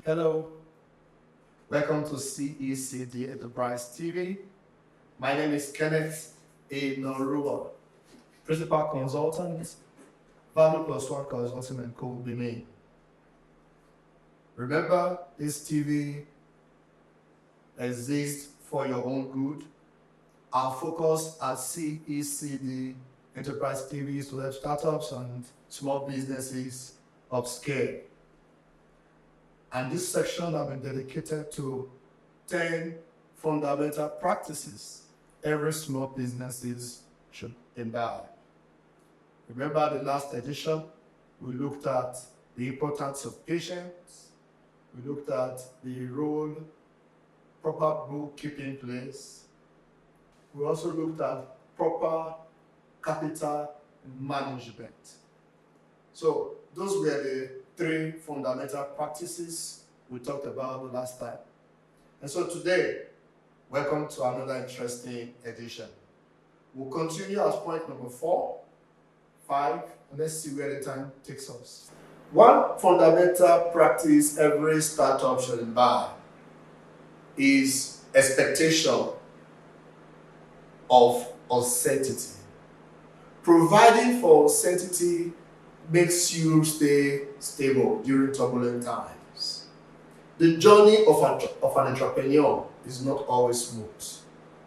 Hello, welcome to CECD Enterprise TV. My name is Kenneth Enoruwa, Principal Consultant, Value Plus One Consulting and Co. Benin. Remember, this TV exists for your own good. Our focus at CECD Enterprise TV is to help startups and small businesses upscale. And this section has been dedicated to 10 fundamental practices every small businesses should imbibe. Remember the last edition, we looked at the importance of patience, we looked at the role proper bookkeeping plays, we also looked at proper capital management. So those were the 3 fundamental practices we talked about the last time. And so today, welcome to another interesting edition. We'll continue as point number 4, 5, and let's see where the time takes us. One fundamental practice every startup should imbibe is expectation of uncertainty. Providing for uncertainty makes you stay stable during turbulent times. The journey of an entrepreneur is not always smooth.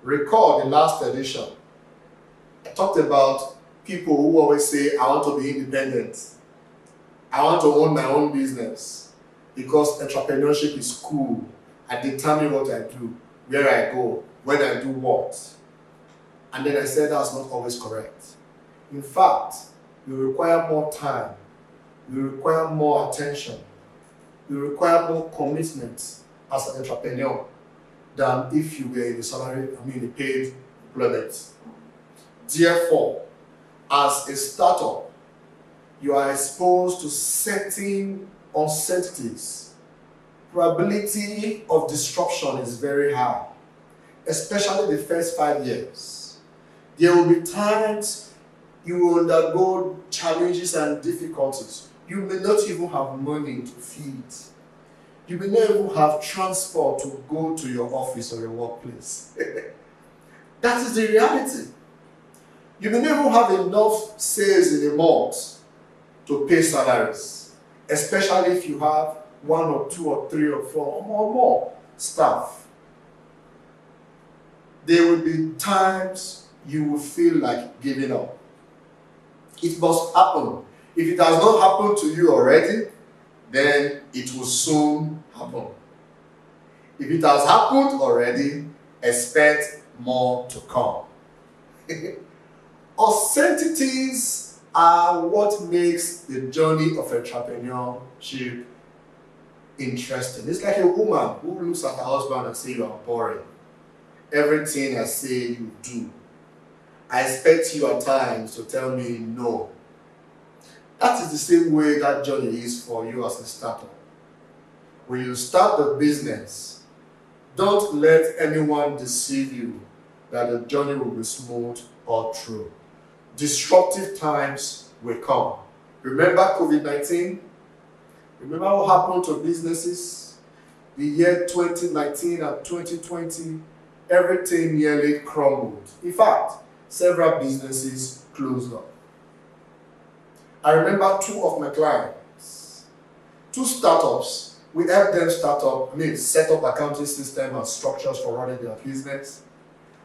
Recall the last edition. I talked about people who always say, I want to be independent. I want to own my own business because entrepreneurship is cool. I determine what I do, where I go, when I do what. And then I said that's not always correct. In fact, you require more time, you require more attention, you require more commitment as an entrepreneur than if you were in a paid employment. Therefore, as a startup, you are exposed to certain uncertainties. Probability of disruption is very high, especially the first 5 years. There will be times you will undergo challenges and difficulties. You may not even have money to feed. You may not even have transport to go to your office or your workplace. That is the reality. You may not even have enough sales in a month to pay salaries, especially if you have 1 or 2 or 3 or 4 or more staff. There will be times you will feel like giving up. It must happen. If it has not happened to you already, then it will soon happen. If it has happened already, expect more to come. Uncertainties are what makes the journey of entrepreneurship interesting. It's like a woman who looks at her husband and says, "You are boring. Everything I say you do. I expect you at times to tell me no." That is the same way that journey is for you as a startup. When you start the business, don't let anyone deceive you that the journey will be smooth or true. Disruptive times will come. Remember COVID-19? Remember what happened to businesses? The year 2019 and 2020, everything nearly crumbled. In fact, several businesses closed up. I remember 2 of my clients, 2 startups. We helped them set up accounting system and structures for running their business.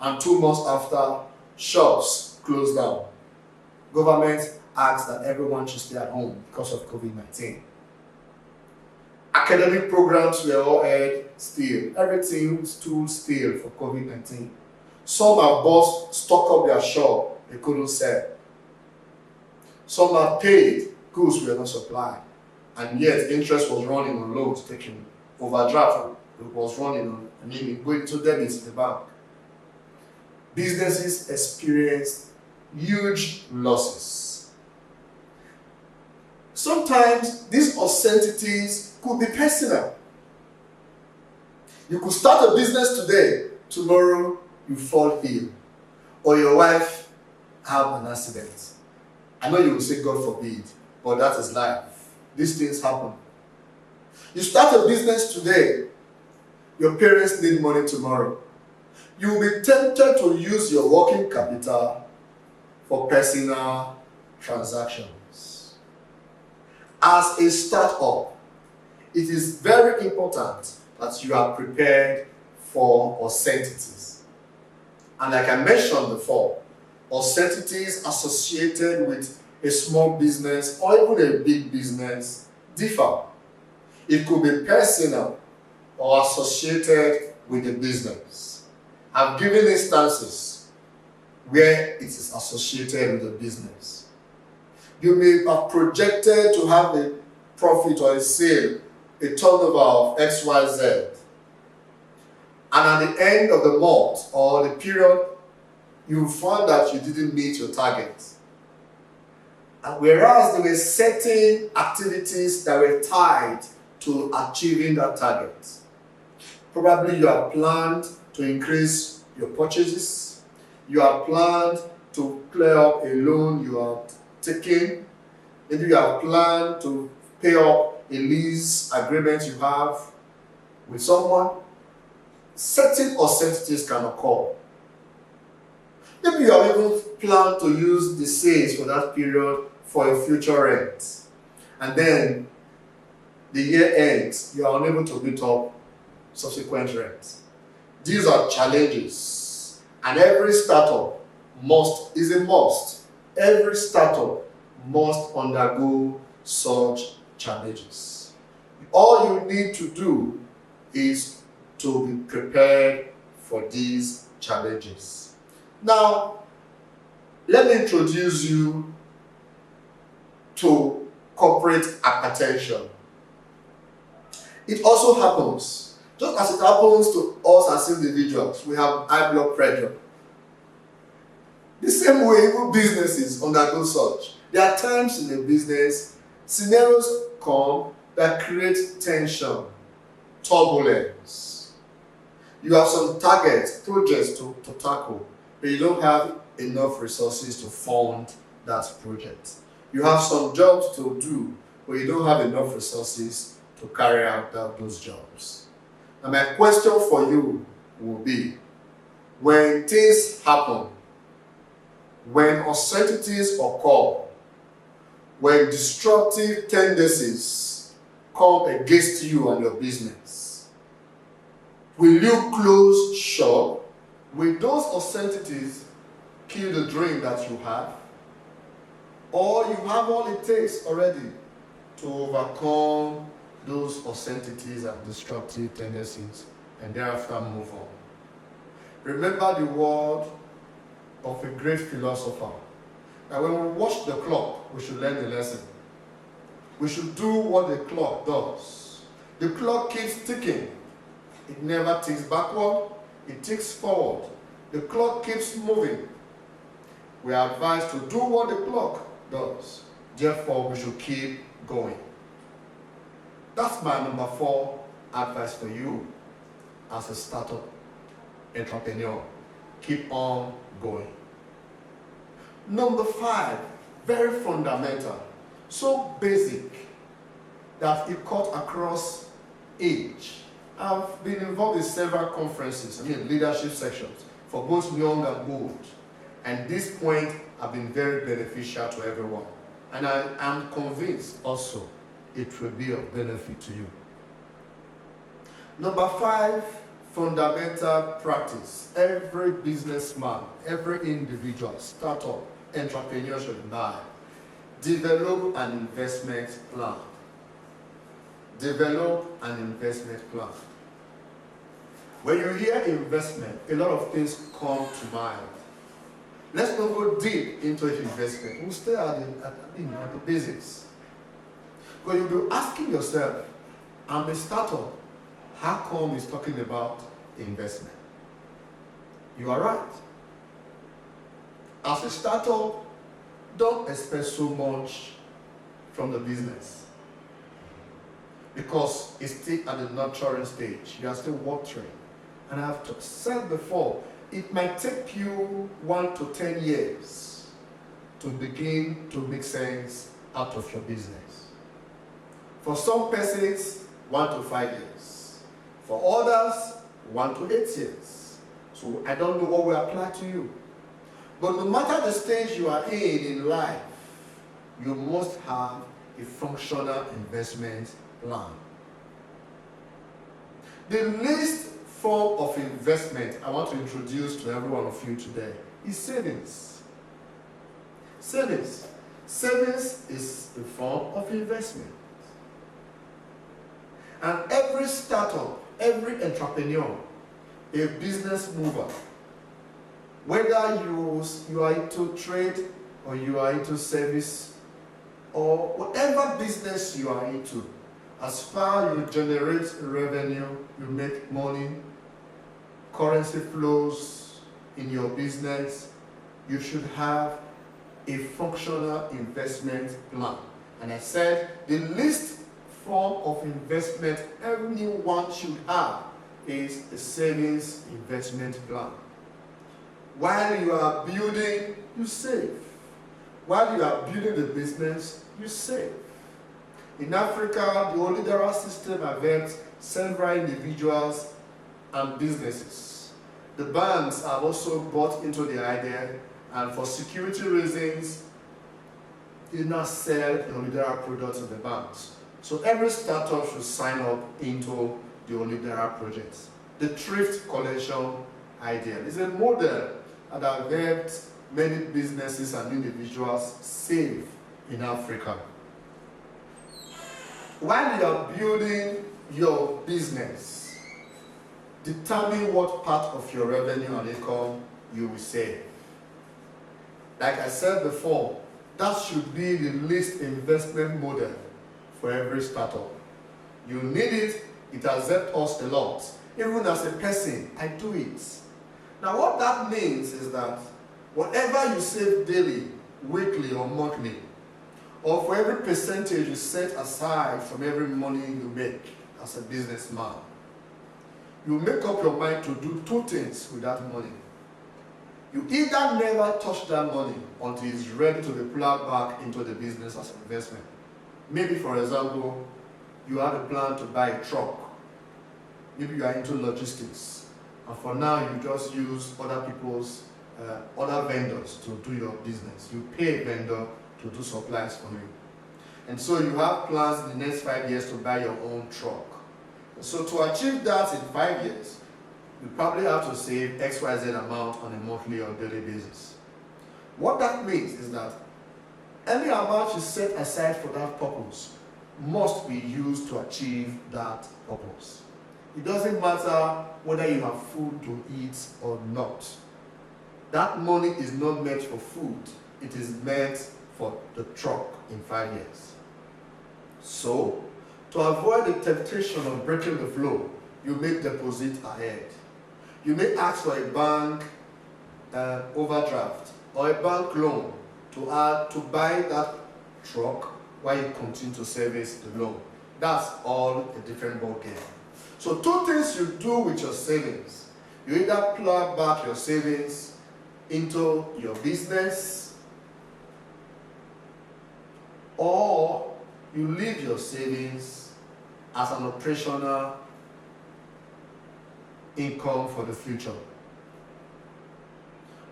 And 2 months after, shops closed down. Government asked that everyone should stay at home because of COVID-19. Academic programs were all held still. Everything was still still for COVID-19. Some have bought, stock up their shop, they couldn't sell. Some have paid, goods were not supplied. And yet, interest was running on loans taken. Overdraft was running on, going to debits in the bank. Businesses experienced huge losses. Sometimes these uncertainties could be personal. You could start a business today, tomorrow you fall ill, or your wife have an accident. I know you will say God forbid, but that is life. These things happen. You start a business today, your parents need money tomorrow. You will be tempted to use your working capital for personal transactions. As a startup, it is very important that you are prepared for uncertainties. And like I mentioned before, uncertainties associated with a small business or even a big business differ. It could be personal or associated with the business. I've given instances where it is associated with the business. You may have projected to have a profit or a sale, a turnover of XYZ. And at the end of the month or the period, you found that you didn't meet your target. And whereas there were certain activities that were tied to achieving that target. Probably you have planned to increase your purchases. You have planned to clear up a loan you have taken. Maybe you have planned to pay up a lease agreement you have with someone. Certain uncertainties can occur. Maybe you have even planned to use the sales for that period for a future rent. And then the year ends, you are unable to meet up subsequent rent. These are challenges. And every startup is a must. Every startup must undergo such challenges. All you need to do is to be prepared for these challenges. Now, let me introduce you to corporate hypertension. It also happens, just as it happens to us as individuals. We have high blood pressure. The same way even businesses undergo such. There are times in a business, scenarios come that create tension, turbulence. You have some targets, projects to tackle, but you don't have enough resources to fund that project. You have some jobs to do, but you don't have enough resources to carry out those jobs. And my question for you will be, when things happen, when uncertainties occur, when destructive tendencies come against you and your business, will you close shop? Will those uncertainties kill the dream that you have? Or you have all it takes already to overcome those uncertainties and destructive tendencies and thereafter move on? Remember the word of a great philosopher, that when we watch the clock, we should learn a lesson. We should do what the clock does. The clock keeps ticking. It never ticks backward, it ticks forward. The clock keeps moving. We are advised to do what the clock does. Therefore, we should keep going. That's my number 4 advice for you as a startup entrepreneur. Keep on going. Number 5, very fundamental, so basic that it cut across age. I've been involved in several conferences, leadership sections, for both young and old. And this point have been very beneficial to everyone. And I am convinced also it will be of benefit to you. Number 5, fundamental practice. Every businessman, every individual, startup, entrepreneur should know. Develop an investment plan. Develop an investment plan. When you hear investment, a lot of things come to mind. Let's not go deep into investment. We'll stay at the basics. Because you'll be asking yourself, I'm a startup, how come he's talking about investment? You are right. As a startup, don't expect so much from the business, because it's still at the nurturing stage. You are still watering. And I have said before, it might take you 1 to 10 years to begin to make sense out of your business. For some persons, 1 to 5 years. For others, 1 to 8 years. So I don't know what will apply to you. But no matter the stage you are in life, you must have a functional investment plan. The least form of investment I want to introduce to every one of you today is savings. Savings. Savings is a form of investment. And every startup, every entrepreneur, a business mover, whether you are into trade or you are into service or whatever business you are into, as far as you generate revenue, you make money, currency flows in your business, you should have a functional investment plan. And I said the least form of investment everyone should have is a savings investment plan. While you are building, you save. While you are building the business, you save. In Africa, the Olidara system affects several individuals and businesses. The banks have also bought into the idea, and for security reasons, they now sell the Olidara products in the banks. So every startup should sign up into the Olidara project. The thrift collection idea is a model that has helped many businesses and individuals save in Africa. While you are building your business, determine what part of your revenue and income you will save. Like I said before, that should be the least investment model for every startup. You need it, it has helped us a lot. Even as a person, I do it. Now what that means is that whatever you save daily, weekly or monthly, or for every percentage you set aside from every money you make as a businessman, you make up your mind to do two things with that money. You either never touch that money until it's ready to be plugged back into the business as an investment. Maybe, for example, you have a plan to buy a truck. Maybe you are into logistics. And for now, you just use other people's, other vendors to do your business. You pay a vendor to do supplies for you. And so you have plans in the next 5 years to buy your own truck. So to achieve that in 5 years, you probably have to save XYZ amount on a monthly or daily basis. What that means is that any amount you set aside for that purpose must be used to achieve that purpose. It doesn't matter whether you have food to eat or not. That money is not meant for food. It is meant for the truck in 5 years. So, to avoid the temptation of breaking the flow, you make deposit ahead. You may ask for a bank overdraft or a bank loan to buy that truck while you continue to service the loan. That's all a different ballgame. So two things you do with your savings. You either plug back your savings into your business, or you leave your savings as an operational income for the future.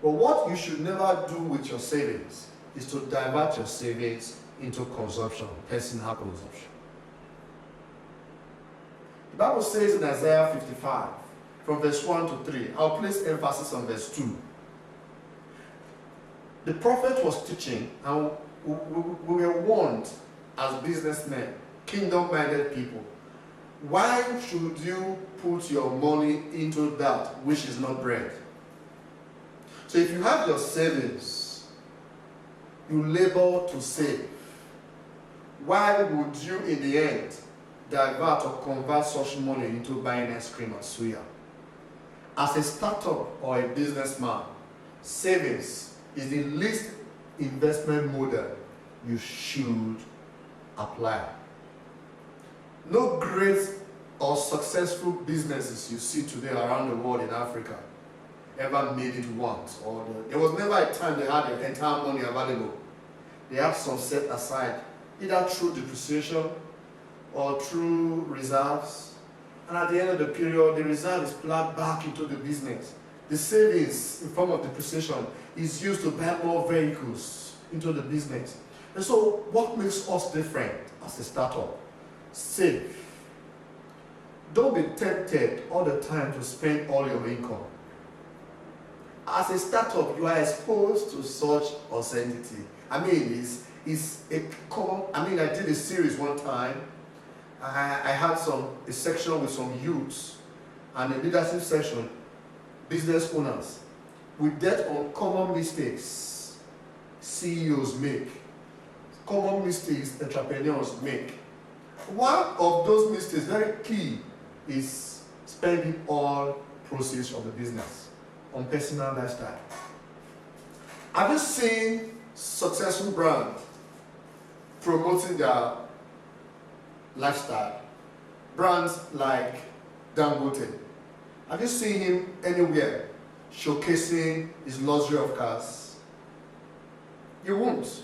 But what you should never do with your savings is to divert your savings into consumption, personal consumption. The Bible says in Isaiah 55, from verse 1 to 3, I'll place emphasis on verse 2. The prophet was teaching, and we were warned as businessmen, kingdom-minded people, why should you put your money into that which is not bread? So if you have your savings, you labor to save. Why would you in the end divert or convert such money into buying ice cream at Suya? As a startup or a businessman, savings is the least investment model you should apply. No great or successful businesses you see today around the world in Africa ever made it once, or there was never a time they had their entire money available. They have some set aside, either through depreciation or through reserves. And at the end of the period, the reserve is plowed back into the business. The savings in form of depreciation is used to buy more vehicles into the business. And so what makes us different as a startup? Save. Don't be tempted all the time to spend all your income. As a startup, you are exposed to such uncertainty. I mean, it's a common. I mean, I did a series one time. I had a section with some youths and a leadership session, business owners, with that on common mistakes CEOs make, common mistakes entrepreneurs make. One of those mistakes, very key, is spending all proceeds from the business on personal lifestyle. Have you seen successful brands promoting their lifestyle? Brands like Dangote. Have you seen him anywhere showcasing his luxury of cars? You won't.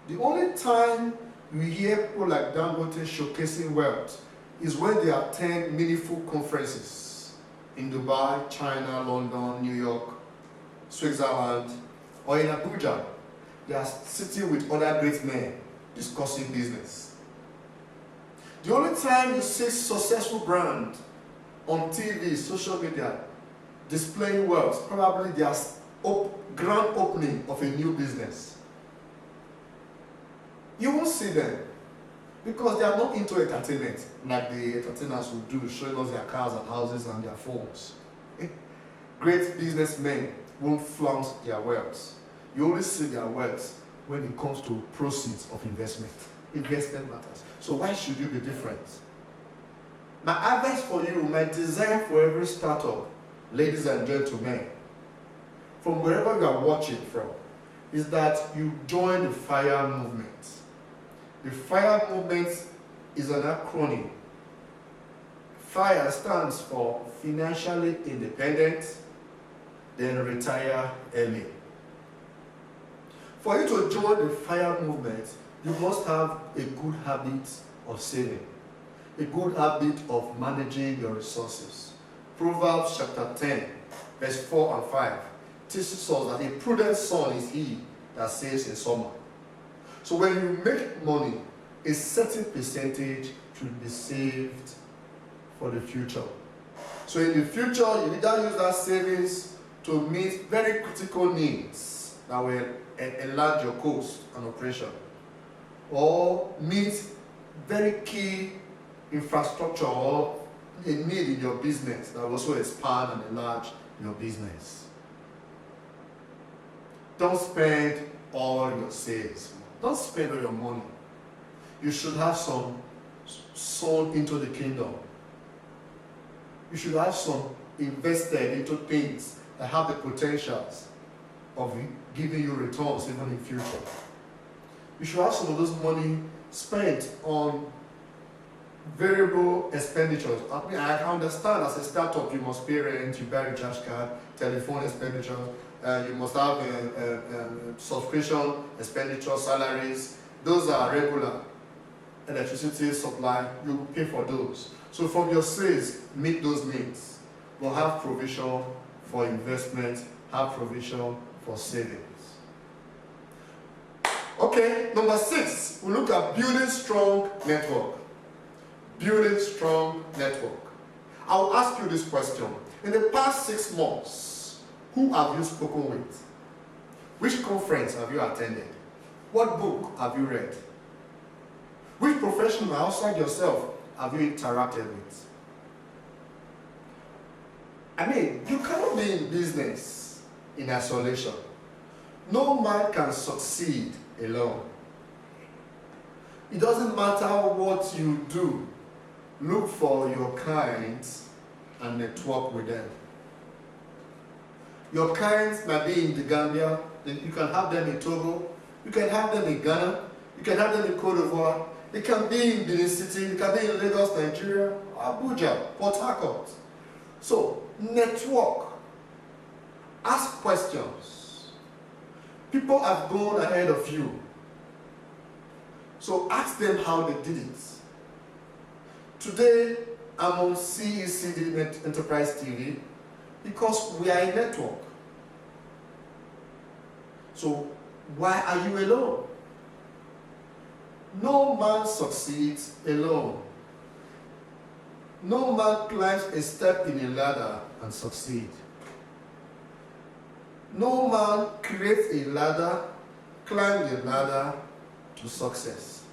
The only time you hear people like Dangote showcasing wealth is when they attend meaningful conferences in Dubai, China, London, New York, Switzerland, or in Abuja. They are sitting with other great men discussing business. The only time you see successful brand on TV, social media, displaying wealth, probably their grand opening of a new business. You won't see them because they are not into entertainment like the entertainers will do, showing us their cars and houses and their phones. Great businessmen won't flaunt their wealth. You only see their wealth when it comes to proceeds of investment. Investment matters. So why should you be different? My advice for you, my desire for every startup, ladies and gentlemen, from wherever you are watching from, is that you join the FIRE movement. The FIRE movement is an acronym. FIRE stands for financially independent, then retire early. For you to join the FIRE movement, you must have a good habit of saving, a good habit of managing your resources. Proverbs chapter 10, verse 4 and 5 teaches us that a prudent son is he that saves in summer. So when you make money, a certain percentage should be saved for the future. So in the future, you either use that savings to meet very critical needs that will enlarge your cost and operation, or meet very key infrastructure or a need in your business that will also expand and enlarge your business. Don't spend all your savings. Don't spend all your money. You should have some sown into the kingdom. You should have some invested into things that have the potentials of giving you returns even in future. You should have some of those money spent on variable expenditures. I mean, I understand as a startup you must pay rent, you buy a recharge card, telephone expenditure, you must have subscription expenditure, salaries. Those are regular. Electricity supply, you pay for those. So from your sales, meet those needs. But have provision for investment, have provision for savings. Okay, number 6, we look at building strong network. Building strong network. I will ask you this question. In the past 6 months, who have you spoken with? Which conference have you attended? What book have you read? Which professional outside yourself have you interacted with? I mean, you cannot be in business in isolation. No man can succeed alone. It doesn't matter what you do. Look for your clients and network with them. Your clients might be in the Gambia. You can have them in Togo. You can have them in Ghana. You can have them in Cote d'Ivoire. It can be in Benin City. It can be in Lagos, Nigeria, Abuja, Port Harcourt. So, network. Ask questions. People have gone ahead of you. So ask them how they did it. Today, I'm on CECD Enterprise TV because we are a network. So, why are you alone? No man succeeds alone. No man climbs a step in a ladder and succeeds. No man creates a ladder, climbs a ladder to success.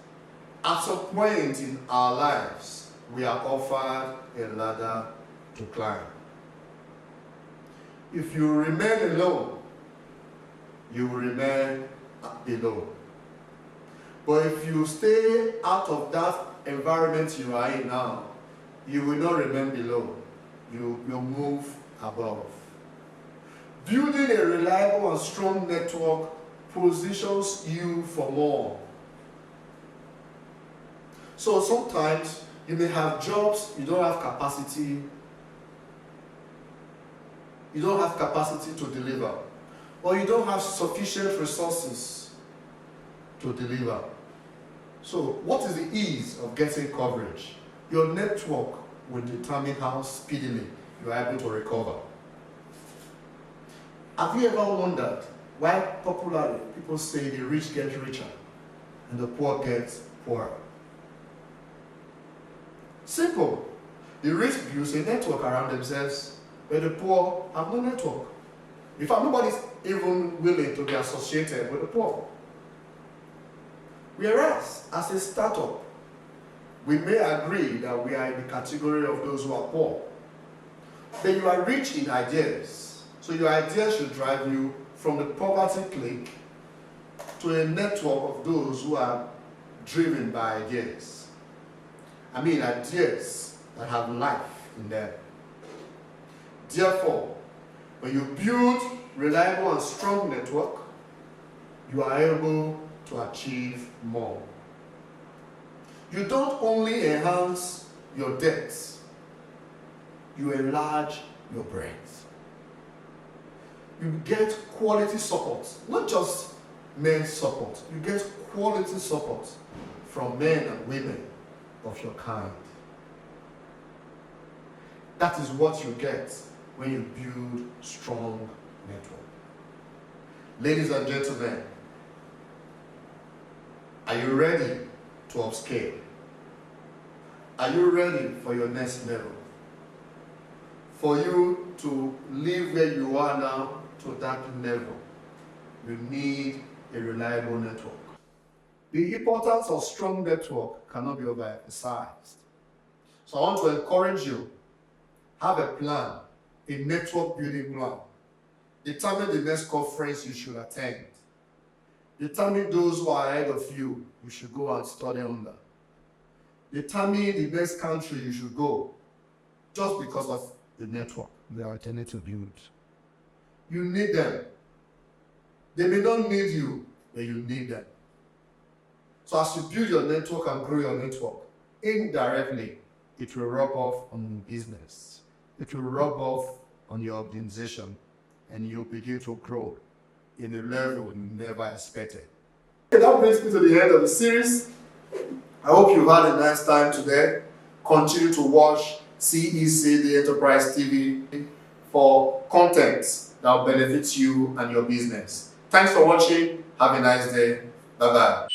At some point in our lives, we are offered a ladder to climb. If you remain alone, you will remain below. But if you stay out of that environment you are in now, you will not remain below. You will move above. Building a reliable and strong network positions you for more. So sometimes you may have jobs, you don't have capacity. You don't have capacity to deliver. Or you don't have sufficient resources to deliver. So what is the ease of getting coverage? Your network will determine how speedily you are able to recover. Have you ever wondered why popularly people say the rich get richer and the poor get poorer? Simple. The rich build a network around themselves, where the poor have no network. In fact, nobody's even willing to be associated with the poor. Whereas, as a startup, we may agree that we are in the category of those who are poor. Then you are rich in ideas. So your ideas should drive you from the poverty clique to a network of those who are driven by ideas. I mean ideas that have life in them. Therefore, when you build reliable and strong network, you are able to achieve more. You don't only enhance your depth, you enlarge your breadth. You get quality support, not just men's support. You get quality support from men and women of your kind. That is what you get when you build strong network. Ladies and gentlemen, are you ready to upscale? Are you ready for your next level? For you to live where you are now to that level, you need a reliable network. The importance of strong network cannot be overemphasized. So I want to encourage you, have a plan, a network building plan. Determine the next conference you should attend. Determine those who are ahead of you should go and study under. Determine the next country you should go just because of the network they are intended to build. You need them. They may not need you, but you need them. So as you build your network and grow your network, indirectly, it will rub off on business. It will rub off on your organization, and you'll begin to grow in a level you never expected. Okay, that brings me to the end of the series. I hope you've had a nice time today. Continue to watch CECD Enterprise TV for content that will benefit you and your business. Thanks for watching. Have a nice day. Bye-bye.